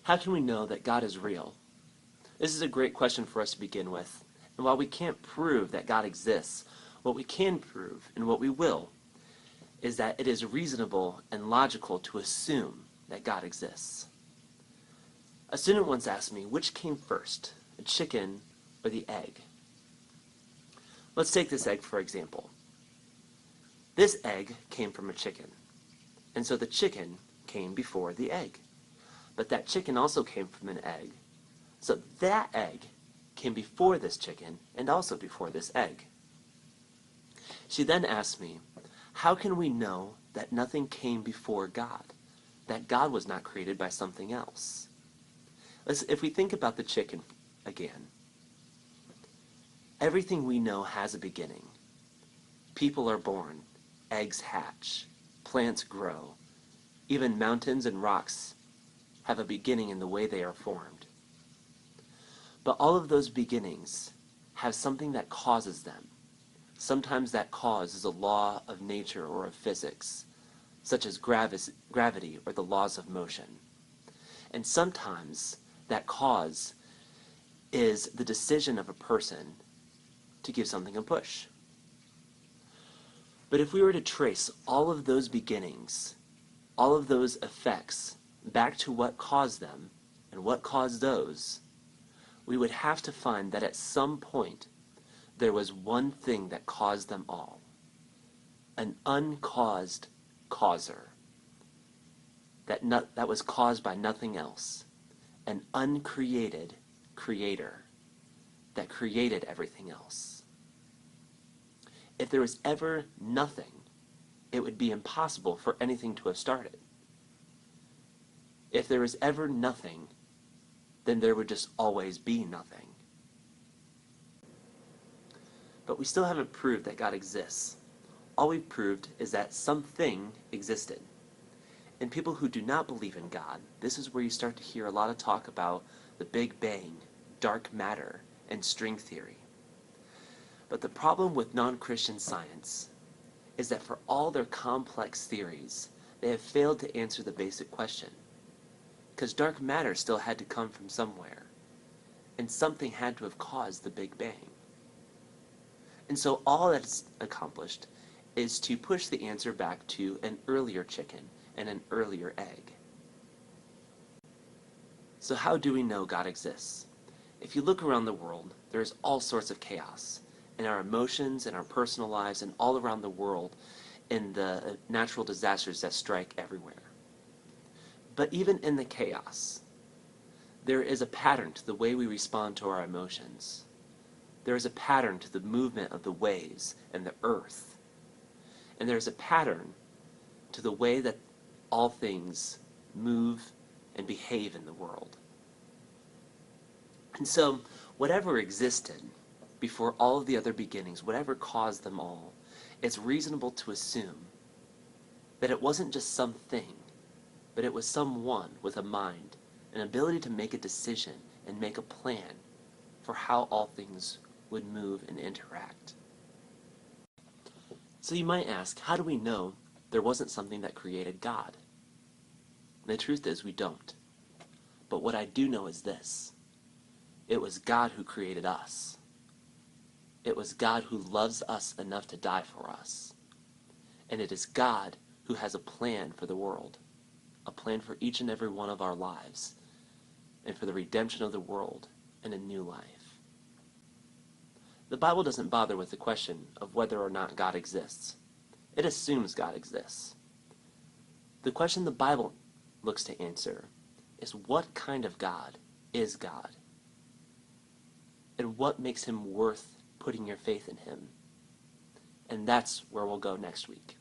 How can we know that God is real? This is a great question for us to begin with. And while we can't prove that God exists, what we can prove, and what we will, is that it is reasonable and logical to assume that God exists. A student once asked me, which came first, the chicken or the egg? Let's take this egg for example. This egg came from a chicken, and so the chicken came before the egg. But that chicken also came from an egg, so that egg came before this chicken and also before this egg. She then asked me, how can we know that nothing came before God, that God was not created by something else? If we think about the chicken again, everything we know has a beginning. People are born, eggs hatch, plants grow, even mountains and rocks have a beginning in the way they are formed. But all of those beginnings have something that causes them. Sometimes that cause is a law of nature or of physics, such as gravity or the laws of motion. And sometimes that cause is the decision of a person to give something a push. But if we were to trace all of those beginnings, all of those effects, back to what caused them and what caused those, we would have to find that at some point there was one thing that caused them all. An uncaused causer. That was caused by nothing else. An uncreated creator that created everything else. If there was ever nothing, it would be impossible for anything to have started. If there was ever nothing, then there would just always be nothing. But we still haven't proved that God exists. All we've proved is that something existed. And people who do not believe in God, this is where you start to hear a lot of talk about the Big Bang, dark matter, and string theory. But the problem with non-Christian science is that for all their complex theories, they have failed to answer the basic question. Because dark matter still had to come from somewhere, and something had to have caused the Big Bang. And so all that's accomplished is to push the answer back to an earlier chicken and an earlier egg. So how do we know God exists? If you look around the world, there is all sorts of chaos in our emotions, in our personal lives, and all around the world in the natural disasters that strike everywhere. But even in the chaos, there is a pattern to the way we respond to our emotions. There is a pattern to the movement of the waves and the earth. And there is a pattern to the way that all things move and behave in the world. And so, whatever existed before all of the other beginnings, whatever caused them all, it's reasonable to assume that it wasn't just something, but it was someone with a mind, an ability to make a decision and make a plan for how all things would move and interact. So you might ask, how do we know there wasn't something that created God? And the truth is, we don't. But what I do know is this. It was God who created us. It was God who loves us enough to die for us. And it is God who has a plan for the world. A plan for each and every one of our lives, and for the redemption of the world and a new life. The Bible doesn't bother with the question of whether or not God exists. It assumes God exists. The question the Bible looks to answer is, what kind of God is God? And what makes him worth putting your faith in him? And that's where we'll go next week.